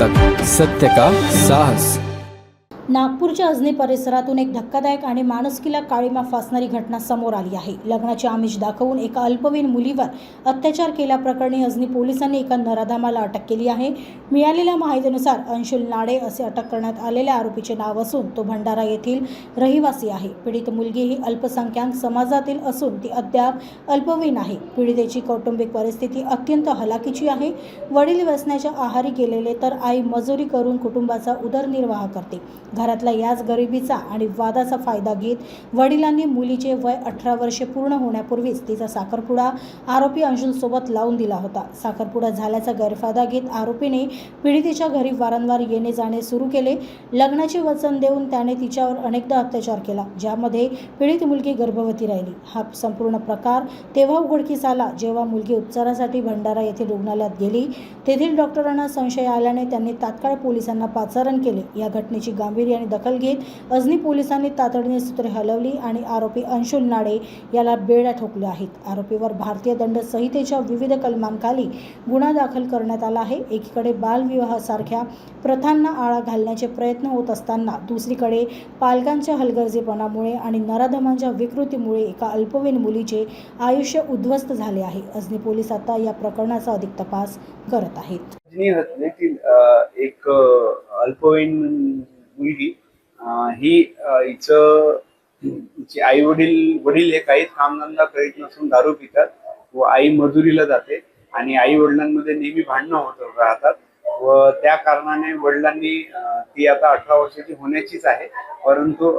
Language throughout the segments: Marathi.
तक सत्य का साहस। नागपूरच्या अजनी परिसरातून एक धक्कादायक आणि माणुसकीला काळीमा फासणारी घटना समोर आली आहे। लग्नाचे आमिष दाखवून एका अल्पवयीन मुलीवर अत्याचार केल्याप्रकरणी अजनी पोलिसांनी एका नराधमाला अटक केली आहे। मिळालेल्या माहितीनुसार अंशुल नाडे असे अटक करण्यात आलेल्या आरोपीचे नाव असून तो भंडारा येथील रहिवासी आहे। पीडित मुलगी ही अल्पसंख्याक समाजातील असून ती अद्याप अल्पवयीन आहे। पीडितेची कौटुंबिक परिस्थिती अत्यंत हलाखीची आहे। वडील व्यसनाच्या आहारी गेलेले तर आई मजुरी करून कुटुंबाचा उदरनिर्वाह करते। घरातल्या याच गरिबीचा आणि वादाचा फायदा घेत वडिलांनी मुलीचे वय 18 वर्षे पूर्ण होण्यापूर्वीच तिचा साखरपुडा आरोपी अंशुल सोबत लावून दिला होता। साखरपुडा झाल्याचा गैरफायदा घेत आरोपीने पीडितेच्या घरी वारंवार येणे जाणे सुरू केले। लग्नाचे वचन देऊन त्याने तिच्यावर अनेकदा अत्याचार केला, ज्यामध्ये पीडित मुलगी गर्भवती राहिली। हा संपूर्ण प्रकार तेव्हा उघडकीस आला जेव्हा मुलगी उपचारासाठी भंडारा येथील रुग्णालयात गेली। तेथील डॉक्टरांना संशय आल्याने त्यांनी तात्काळ पोलिसांना पाचारण केले। या घटनेची गांभीर्याने दखल घेत अजनी पोलिसांनी तातडीने सूत्रे हलवली आणि आरोपी अंशुल नाडे याला बेड्या ठोकल्या आहेत। आरोपीवर भारतीय दंड संहितेच्या विविध कलमांखाली गुन्हा दाखल करण्यात आला आहे। एकीकडे बालविवाहासारख्या प्रथांना आळा घालण्याचे प्रयत्न होत असताना दुसरीकडे पालकांच्या हलगर्जीपणामुळे आणि नराधमांच्या विकृतीमुळे एका अल्पवयीन मुलीचे आयुष्य उद्ध्वस्त झाले आहे। अजनी पोलीस आता या प्रकरणाचा अधिक तपास करत आहेत। एक अल्पवयीन मुलगी ही हिचे आई वडील हे काही कामधंदा करीत नसून दारू पितात व आई मजुरीला जाते आणि आई वडिलांमध्ये नेहमी भांडणं होत राहतात व त्या कारणाने वडिलांनी ती आता 18 वर्षाची होण्याचीच आहे, परंतु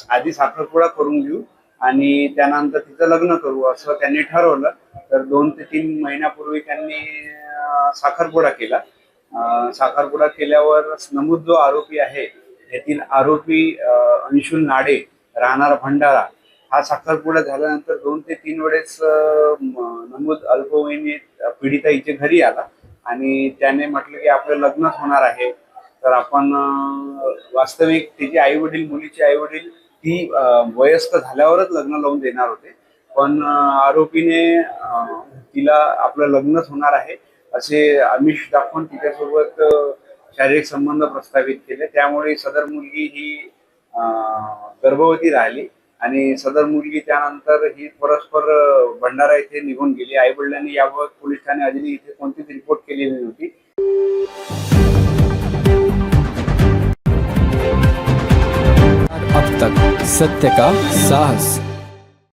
आधी साखरपुडा करून घेऊ आणि त्यानंतर तिचं लग्न करू असं त्यांनी ठरवलं। तर 2 ते 3 महिन्यापूर्वी त्यांनी साखरपुडा केला। साखरपुडा केल्यावर नमूद जो आरोपी आहे यातील आरोपी अंशुल नाडे राहणार भंडारा हा साखरपुडा झाल्यानंतर 2 ते 3 वेळेस नमूद अल्पवयीन पीडिता हिच्या घरी आला आणि त्याने म्हटलं की आपलं लग्नच होणार आहे, तर आपण वास्तविक तिचे आई वडील मुलीचे आई वडील ती वयस्क झाल्यावरच लग्न लावून देणार होते, पण आरोपीने तिला आपलं लग्नच होणार आहे असे आमिष दाखवून तिच्यासोबत शारीरिक संबंध प्रस्थापित केले। त्यामुळे सदर मुलगी ही गर्भवती राहिली आणि सदर मुलगी त्यानंतर ही परस्पर भंडारा येथे निघून गेली। आई वडिलांनी याबाबत पोलीस ठाणे अजूनही इथे कोणतीच रिपोर्ट केलेली नव्हती। अब तक सत्य का साहस।